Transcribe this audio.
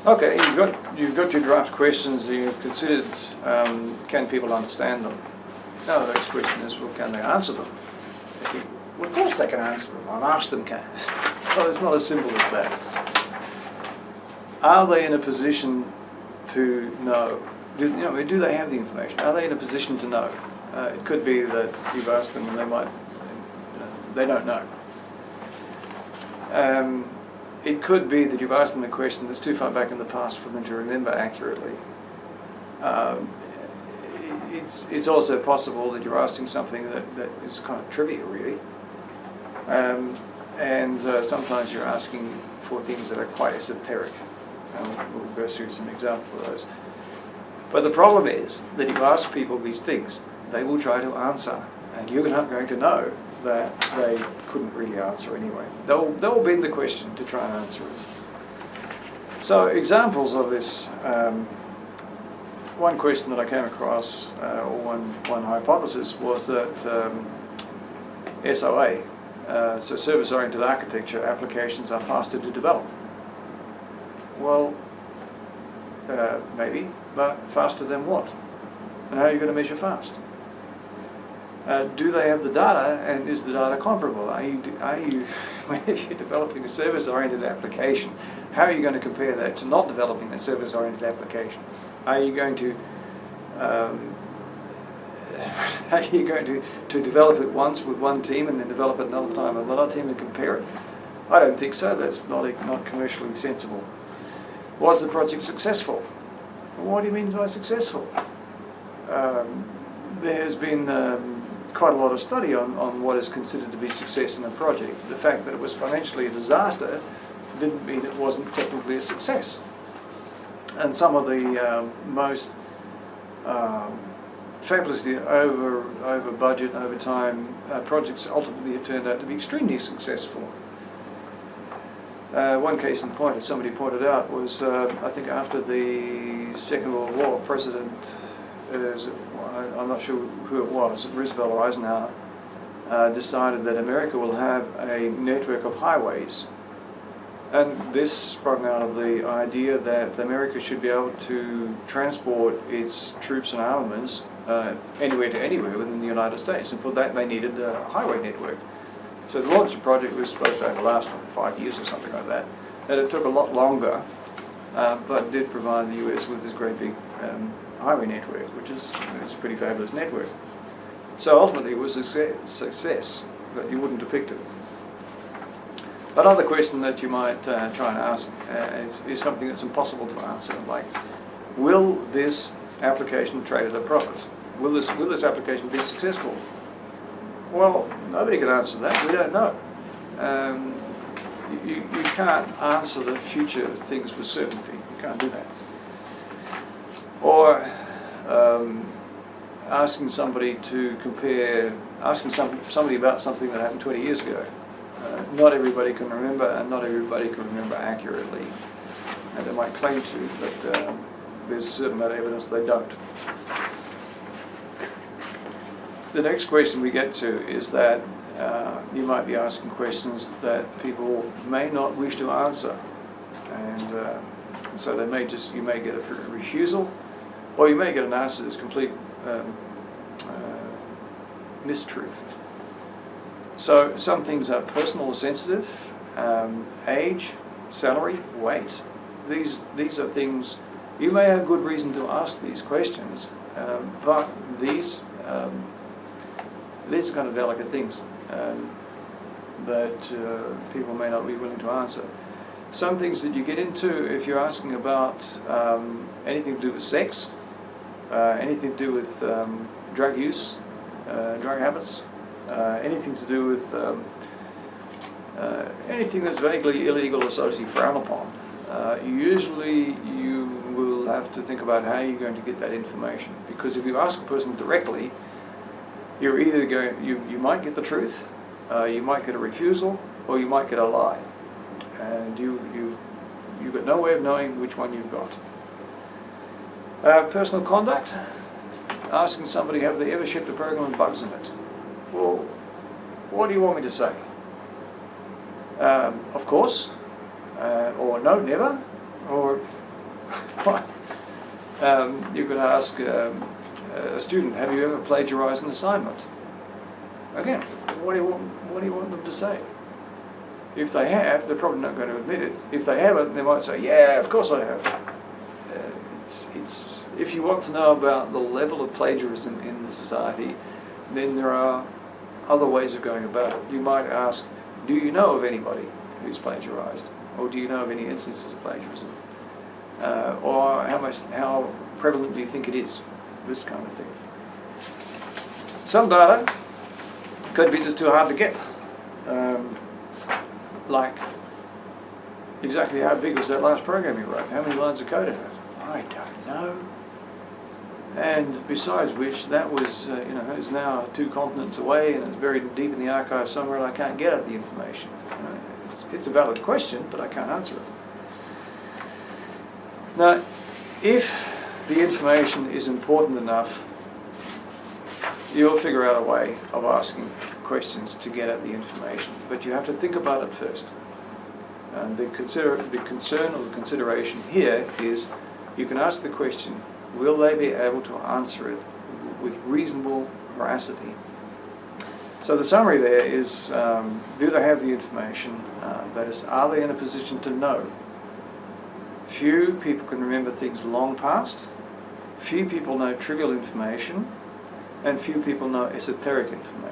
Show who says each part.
Speaker 1: Okay, you've got your draft questions. You've considered can people understand them. Now the next question is, well, can they answer them? Well, of course they can answer them. I've asked them can. Well, it's not as simple as that. Are they in a position to know? Do they have the information? Are they in a position to know? It could be that you've asked them and they don't know. It could be that you've asked them a question that's too far back in the past for them to remember accurately. It's also possible that you're asking something that is kind of trivial, really. Sometimes you're asking for things that are quite esoteric. We'll go through some examples of those. But the problem is that if you ask people these things, they will try to answer, and you're not going to know that they couldn't really answer anyway. They'll bend the question to try and answer it. So examples of this, one question that I came across, or one hypothesis, was that SOA, so service-oriented architecture applications, are faster to develop. Well, maybe, but faster than what? And how are you going to measure fast? Do they have the data, and is the data comparable? Whenever you're developing a service-oriented application, how are you going to compare that to not developing a service-oriented application? Are you going to develop it once with one team and then develop it another time with another team and compare it? I don't think so. That's not commercially sensible. Was the project successful? Well, what do you mean by successful? There's been quite a lot of study on what is considered to be success in a project. The fact that it was financially a disaster didn't mean it wasn't technically a success. And some of the most fabulously over budget, over time projects ultimately have turned out to be extremely successful. One case in point that somebody pointed out was, I think after the Second World War, President, I'm not sure who it was, Roosevelt or Eisenhower, decided that America will have a network of highways. And this sprung out of the idea that America should be able to transport its troops and armaments anywhere to anywhere within the United States, and for that they needed a highway network. So the launch project was supposed to last 5 years or something like that, and it took a lot longer, but did provide the US with this great big highway network, which is a pretty fabulous network. So ultimately it was a success, but you wouldn't depict it. Another question that you might try and ask is something that's impossible to answer, like, will this application trade at a profit? Will this application be successful? Well, nobody can answer that. We don't know. You can't answer the future things with certainty. You can't do that. Or asking somebody to compare, asking somebody about something that happened 20 years ago. Not everybody can remember, and not everybody can remember accurately. And they might claim to, but there's a certain amount of evidence they don't. The next question we get to is that you might be asking questions that people may not wish to answer, and so you may get a refusal, or you may get an answer that's complete mistruth. So some things are personal or sensitive, age, salary, weight. These are things you may have good reason to ask these questions, but these kind of delicate things that people may not be willing to answer. Some things that you get into if you're asking about anything to do with sex, anything to do with drug use, drug habits, anything to do with anything that's vaguely illegal or socially frowned upon. Usually you will have to think about how you're going to get that information, because if you ask a person directly, you're either you might get the truth, you might get a refusal, or you might get a lie, and you've got no way of knowing which one you've got. Personal conduct, asking somebody have they ever shipped a program with bugs in it. Well, what do you want me to say? Of course, or no, never, or Fine. You could ask a student, have you ever plagiarized an assignment? Again, what do you want them to say? If they have, they're probably not going to admit it. If they haven't, they might say, yeah, of course I have. If you want to know about the level of plagiarism in the society, then there are other ways of going about it. You might ask, do you know of anybody who's plagiarized? Or do you know of any instances of plagiarism? Or how prevalent do you think it is? This kind of thing. Some data could be just too hard to get. Like, exactly how big was that last program you wrote? How many lines of code it had? I don't know. And besides which, that was, is now 2 continents away and it's buried deep in the archive somewhere and I can't get at the information. It's a valid question, but I can't answer it. Now, if the information is important enough, you'll figure out a way of asking questions to get at the information, but you have to think about it first. And the concern or the consideration here is you can ask the question, will they be able to answer it with reasonable veracity? So the summary there is, do they have the information, that is, are they in a position to know? Few people can remember things long past, few people know trivial information, and few people know esoteric information.